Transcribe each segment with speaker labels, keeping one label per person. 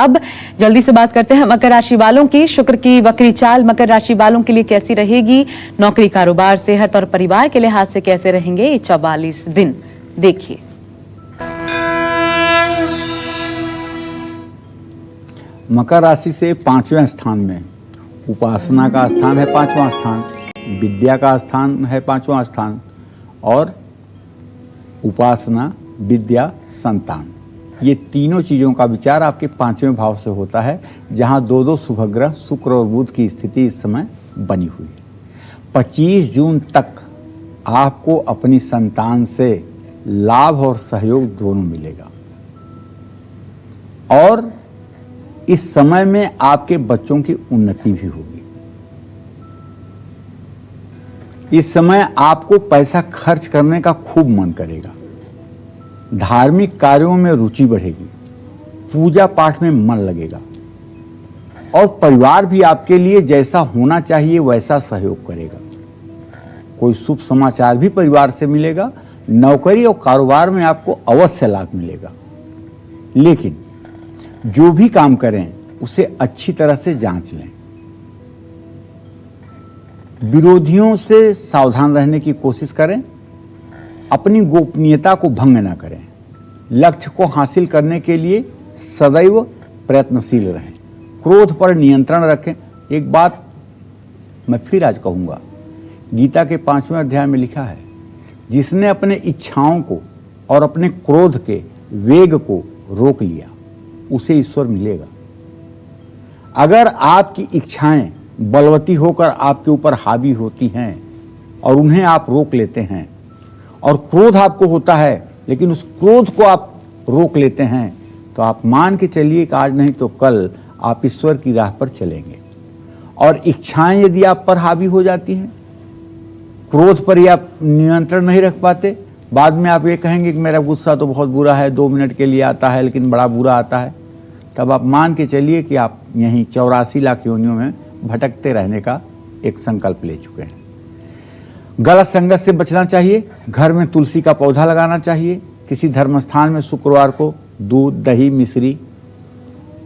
Speaker 1: अब जल्दी से बात करते हैं मकर राशि वालों की। शुक्र की वक्री चाल मकर राशि वालों के लिए कैसी रहेगी? नौकरी, कारोबार, सेहत और परिवार के लिहाज से कैसे रहेंगे ये 44 दिन? देखिए।
Speaker 2: मकर राशि से 5वें स्थान में उपासना का स्थान है, 5वां स्थान, विद्या का स्थान है 5वां स्थान, और उपासना, विद्या, संतान, ये तीनों चीज़ों का विचार आपके 5वें भाव से होता है, जहाँ दो दो शुभग्रह शुक्र और बुध की स्थिति इस समय बनी हुई है। 25 जून तक आपको अपनी संतान से लाभ और सहयोग दोनों मिलेगा, और इस समय में आपके बच्चों की उन्नति भी होगी। इस समय आपको पैसा खर्च करने का खूब मन करेगा, धार्मिक कार्यों में रुचि बढ़ेगी, पूजा पाठ में मन लगेगा, और परिवार भी आपके लिए जैसा होना चाहिए वैसा सहयोग करेगा। कोई शुभ समाचार भी परिवार से मिलेगा। नौकरी और कारोबार में आपको अवश्य लाभ मिलेगा, लेकिन जो भी काम करें उसे अच्छी तरह से जांच लें। विरोधियों से सावधान रहने की कोशिश करें, अपनी गोपनीयता को भंग न करें, लक्ष्य को हासिल करने के लिए सदैव प्रयत्नशील रहें, क्रोध पर नियंत्रण रखें। एक बात मैं फिर आज कहूँगा, गीता के 5वें अध्याय में लिखा है, जिसने अपने इच्छाओं को और अपने क्रोध के वेग को रोक लिया उसे ईश्वर मिलेगा। अगर आपकी इच्छाएं बलवती होकर आपके ऊपर हावी होती हैं और उन्हें आप रोक लेते हैं, और क्रोध आपको होता है लेकिन उस क्रोध को आप रोक लेते हैं, तो आप मान के चलिए कि आज नहीं तो कल आप ईश्वर की राह पर चलेंगे। और इच्छाएं यदि आप पर हावी हो जाती हैं, क्रोध पर ही आप नियंत्रण नहीं रख पाते, बाद में आप ये कहेंगे कि मेरा गुस्सा तो बहुत बुरा है, 2 मिनट के लिए आता है लेकिन बड़ा बुरा आता है, तब आप मान के चलिए कि आप यहीं 84 लाख योनियों में भटकते रहने का एक संकल्प ले चुके हैं। गलत संगत से बचना चाहिए, घर में तुलसी का पौधा लगाना चाहिए, किसी धर्म स्थान में शुक्रवार को दूध, दही, मिश्री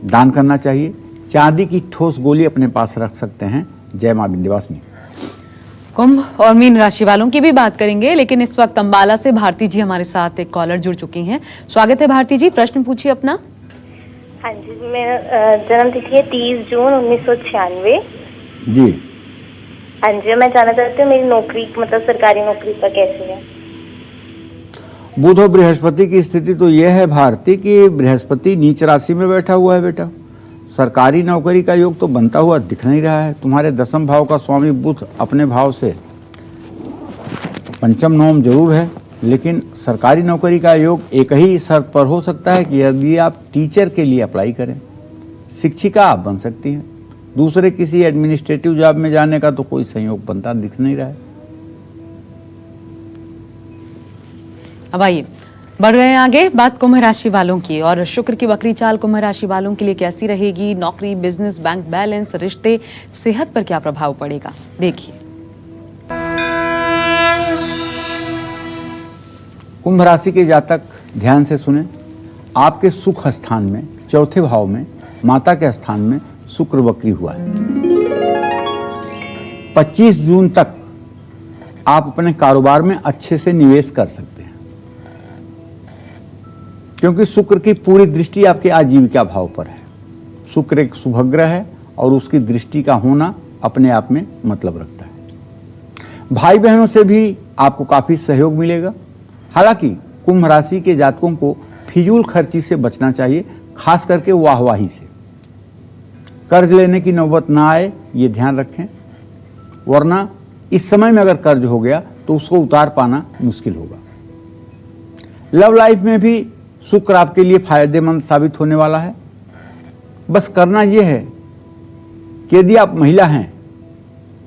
Speaker 2: दान करना चाहिए, चांदी की ठोस गोली अपने पास रख सकते हैं। जय मां विंध्यवासिनी।
Speaker 1: कुंभ और मीन राशि वालों की भी बात करेंगे, लेकिन इस वक्त अंबाला से भारती जी हमारे साथ एक कॉलर जुड़ चुकी हैं। स्वागत है भारती जी, प्रश्न पूछिए अपना।
Speaker 3: हाँ जी, मेरा जन्म तिथि है 30 जून 1996
Speaker 2: जी।
Speaker 3: हाँ जी, मैं जानना चाहती हूँ मेरी नौकरी, मतलब सरकारी नौकरी का कैसे है?
Speaker 2: बुध और बृहस्पति की स्थिति तो यह है भारती कि बृहस्पति नीच राशि में बैठा हुआ है बेटा। सरकारी नौकरी का योग तो बनता हुआ दिख नहीं रहा है। तुम्हारे 10वें भाव का स्वामी बुध अपने भाव से 5म नवम जरूर है, लेकिन सरकारी नौकरी का योग एक ही शर्त पर हो सकता है कि यदि आप टीचर के लिए अप्लाई करें, शिक्षिका आप बन सकती हैं। दूसरे किसी एडमिनिस्ट्रेटिव जॉब में जाने का तो कोई संयोग बनता दिख नहीं रहा है।
Speaker 1: अब आइए बढ़ रहे हैं आगे, बात कुंभ राशि वालों की। और शुक्र की वक्री चाल कुंभ राशि वालों के लिए कैसी रहेगी? नौकरी, बिजनेस, बैंक बैलेंस, रिश्ते, सेहत पर क्या प्रभाव पड़ेगा? देखिए।
Speaker 2: कुंभ राशि के जातक ध्यान से सुने। आपके सुख स्थान में 4थे भाव में माता के स्थान में शुक्र वक्री हुआ है। 25 जून तक आप अपने कारोबार में अच्छे से निवेश कर सकते हैं, क्योंकि शुक्र की पूरी दृष्टि आपके आजीविका भाव पर है। शुक्र एक शुभग्रह है और उसकी दृष्टि का होना अपने आप में मतलब रखता है। भाई बहनों से भी आपको काफी सहयोग मिलेगा। हालांकि कुंभ राशि के जातकों को फिजूल खर्ची से बचना चाहिए, खास करके वाहवाही से। कर्ज लेने की नौबत ना आए ये ध्यान रखें, वरना इस समय में अगर कर्ज हो गया तो उसको उतार पाना मुश्किल होगा। लव लाइफ में भी शुक्र आपके लिए फायदेमंद साबित होने वाला है। बस करना यह है कि यदि आप महिला हैं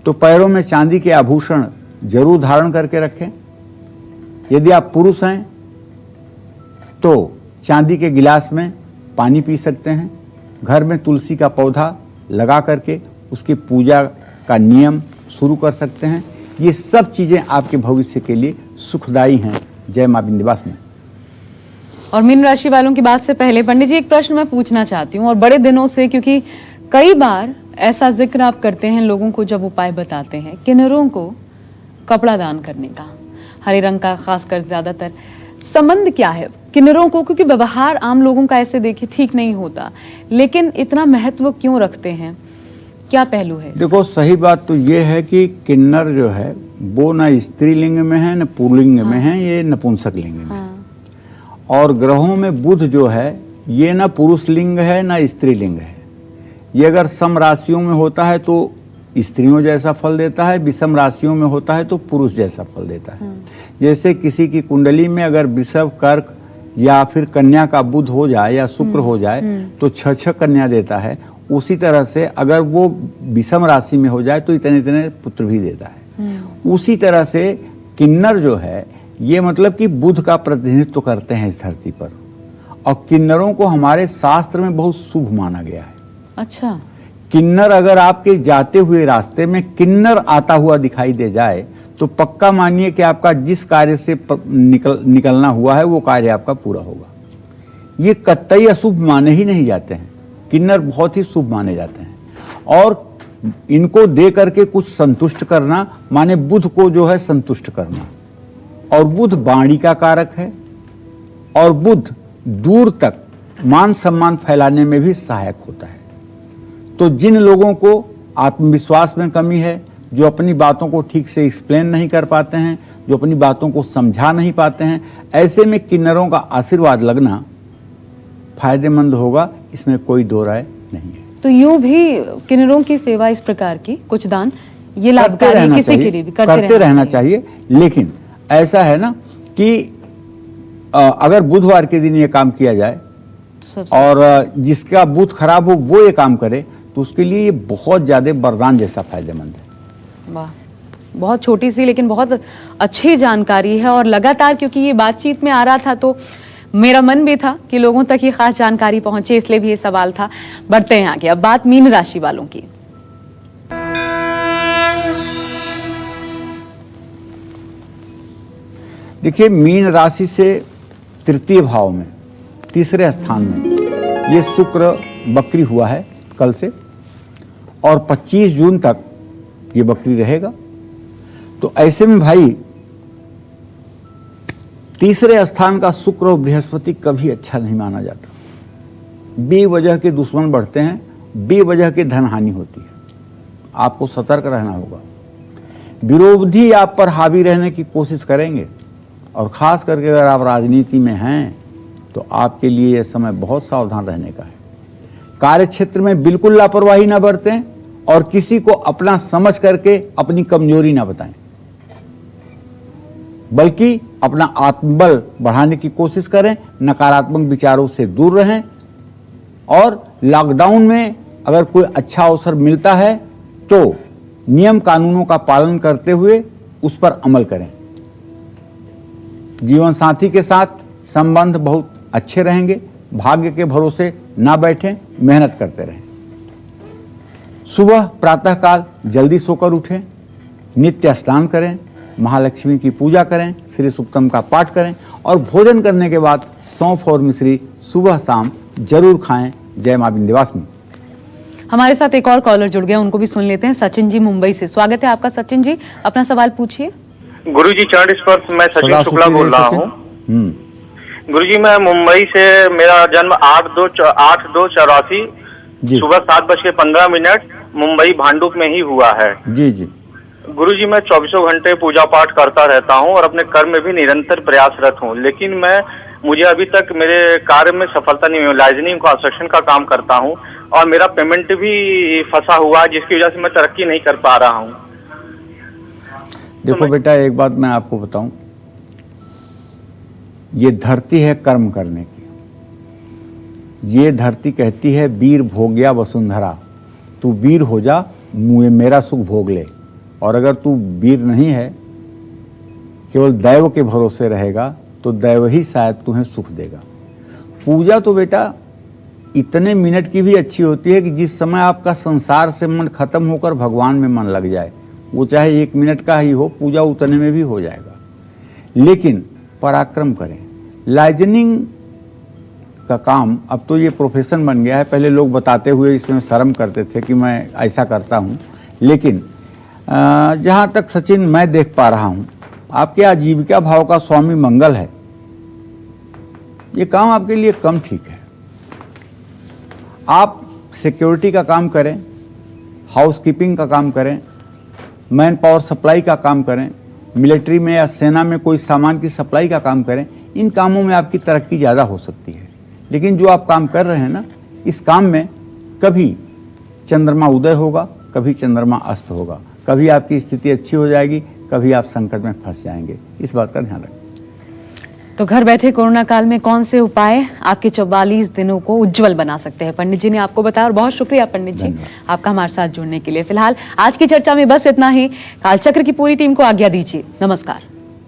Speaker 2: तो पैरों में चांदी के आभूषण जरूर धारण करके रखें। यदि आप पुरुष हैं तो चांदी के गिलास में पानी पी सकते हैं। घर में तुलसी का पौधा लगा करके उसकी पूजा का नियम शुरू कर सकते हैं। ये सब चीज़ें आपके भविष्य के लिए सुखदायी हैं। जय मां विंध्यवासिनी।
Speaker 1: और मीन राशि वालों की बात से पहले पंडित जी एक प्रश्न मैं पूछना चाहती हूँ, और बड़े दिनों से, क्योंकि कई बार ऐसा जिक्र आप करते हैं लोगों को जब उपाय बताते हैं किन्नरों को कपड़ा दान करने का, हरे रंग का खासकर ज्यादातर, संबंध क्या है किन्नरों को? क्योंकि व्यवहार आम लोगों का ऐसे देखिए ठीक नहीं होता, लेकिन इतना महत्व क्यों रखते हैं, क्या पहलू है?
Speaker 2: देखो, सही बात तो ये है कि किन्नर जो है वो ना स्त्रीलिंग में है न पुल्लिंग में है, ये नपुंसक लिंग में है। और ग्रहों में बुध जो है ये ना पुरुष लिंग है ना स्त्रीलिंग है। ये अगर सम राशियों में होता है तो स्त्रियों जैसा फल देता है, विषम राशियों में होता है तो पुरुष जैसा फल देता है। जैसे किसी की कुंडली में अगर वृषभ, कर्क या फिर कन्या का बुध हो जाए या शुक्र हो जाए तो 6 कन्या देता है। उसी तरह से अगर वो विषम राशि में हो जाए तो इतने इतने पुत्र भी देता है। उसी तरह से किन्नर जो है ये मतलब कि बुध का प्रतिनिधित्व करते हैं इस धरती पर, और किन्नरों को हमारे शास्त्र में बहुत शुभ माना गया है।
Speaker 1: अच्छा,
Speaker 2: किन्नर अगर आपके जाते हुए रास्ते में किन्नर आता हुआ दिखाई दे जाए तो पक्का मानिए कि आपका जिस कार्य से निकलना हुआ है वो कार्य आपका पूरा होगा। ये कतई अशुभ माने ही नहीं जाते हैं, किन्नर बहुत ही शुभ माने जाते हैं। और इनको दे करके कुछ संतुष्ट करना माने बुध को जो है संतुष्ट करना। और बुध वाणी का कारक है, और बुध दूर तक मान सम्मान फैलाने में भी सहायक होता है। तो जिन लोगों को आत्मविश्वास में कमी है, जो अपनी बातों को ठीक से एक्सप्लेन नहीं कर पाते हैं, जो अपनी बातों को समझा नहीं पाते हैं, ऐसे में किन्नरों का आशीर्वाद लगना फायदेमंद होगा, इसमें कोई दो राय नहीं है।
Speaker 1: तो यूं भी किन्नरों की सेवा इस प्रकार की कुछ दान ये लाभकारी है, किसी के लिए भी
Speaker 2: करते रहना चाहिए। लेकिन ऐसा है ना कि अगर बुधवार के दिन ये काम किया जाए और जिसका बुध खराब हो वो ये काम करे तो उसके लिए ये बहुत ज्यादा वरदान जैसा फायदेमंद है।
Speaker 1: वाह, बहुत छोटी सी लेकिन बहुत अच्छी जानकारी है। और लगातार क्योंकि ये बातचीत में आ रहा था तो मेरा मन भी था कि लोगों तक ये खास जानकारी पहुंचे, इसलिए भी ये सवाल था। बढ़ते हैं आगे, अब बात मीन राशि वालों की।
Speaker 2: देखिए, मीन राशि से तृतीय भाव में तीसरे स्थान में ये शुक्र बकरी हुआ है कल से, और 25 जून तक ये बकरी रहेगा। तो ऐसे में भाई तीसरे स्थान का शुक्र और बृहस्पति कभी अच्छा नहीं माना जाता। बेवजह के दुश्मन बढ़ते हैं, बेवजह के धन हानि होती है। आपको सतर्क रहना होगा। विरोधी आप पर हावी रहने की कोशिश करेंगे, और खास करके अगर आप राजनीति में हैं तो आपके लिए यह समय बहुत सावधान रहने का है। कार्य क्षेत्र में बिल्कुल लापरवाही ना बरतें और किसी को अपना समझ करके अपनी कमजोरी ना बताएं, बल्कि अपना आत्मबल बढ़ाने की कोशिश करें, नकारात्मक विचारों से दूर रहें। और लॉकडाउन में अगर कोई अच्छा अवसर मिलता है तो नियम कानूनों का पालन करते हुए उस पर अमल करें। जीवन साथी के साथ संबंध बहुत अच्छे रहेंगे। भाग्य के भरोसे ना बैठें, मेहनत करते रहें। सुबह प्रातःकाल जल्दी सोकर उठें, नित्य स्नान करें, महालक्ष्मी की पूजा करें, श्री सूक्तम का पाठ करें, और भोजन करने के बाद सौंफ और मिश्री सुबह शाम जरूर खाएं। जय मां विंध्यवासिनी।
Speaker 1: हमारे साथ एक और कॉलर जुड़ गए, उनको भी सुन लेते हैं। सचिन जी मुंबई से, स्वागत है आपका सचिन जी, अपना सवाल पूछिए।
Speaker 4: गुरुजी चरण स्पर्श, मैं सचिन शुक्ला बोल रहा हूँ। गुरुजी मैं मुंबई से, मेरा जन्म 8/2/84 सुबह 7:15 मुंबई भांडुप में ही हुआ है।
Speaker 2: जी जी
Speaker 4: गुरुजी मैं 24 घंटे पूजा पाठ करता रहता हूँ और अपने कर्म में भी निरंतर प्रयासरत हूँ, लेकिन मुझे अभी तक मेरे कार्य में सफलता नहीं मिली। लाइजनिंग कंस्ट्रक्शन का काम करता हूँ और मेरा पेमेंट भी फंसा हुआ है, जिसकी वजह से मैं तरक्की नहीं कर पा रहा हूँ।
Speaker 2: देखो बेटा, एक बात मैं आपको बताऊं, ये धरती है कर्म करने की। ये धरती कहती है वीर भोग्या वसुंधरा, तू वीर हो जा, मुझे मेरा सुख भोग ले। और अगर तू वीर नहीं है, केवल दैव के भरोसे रहेगा, तो दैव ही शायद तुम्हें सुख देगा। पूजा तो बेटा इतने मिनट की भी अच्छी होती है कि जिस समय आपका संसार से मन खत्म होकर भगवान में मन लग जाए, वो चाहे 1 मिनट का ही हो, पूजा उतने में भी हो जाएगा। लेकिन पराक्रम करें। लाइजनिंग का काम अब तो ये प्रोफेशन बन गया है। पहले लोग बताते हुए इसमें शर्म करते थे कि मैं ऐसा करता हूँ, लेकिन जहाँ तक सचिन मैं देख पा रहा हूँ, आपके आजीविका भाव का स्वामी मंगल है, ये काम आपके लिए कम ठीक है। आप सिक्योरिटी का काम करें, हाउसकीपिंग का काम करें, मैन पावर सप्लाई का काम करें, मिलिट्री में या सेना में कोई सामान की सप्लाई का काम करें। इन कामों में आपकी तरक्की ज़्यादा हो सकती है। लेकिन जो आप काम कर रहे हैं ना, इस काम में कभी चंद्रमा उदय होगा, कभी चंद्रमा अस्त होगा, कभी आपकी स्थिति अच्छी हो जाएगी, कभी आप संकट में फंस जाएंगे। इस बात का ध्यान रखें।
Speaker 1: तो घर बैठे कोरोना काल में कौन से उपाय आपके 44 दिनों को उज्जवल बना सकते हैं, पंडित जी ने आपको बताया। और बहुत शुक्रिया पंडित जी आपका हमारे साथ जुड़ने के लिए। फिलहाल आज की चर्चा में बस इतना ही। कालचक्र की पूरी टीम को आज्ञा दीजिए। नमस्कार।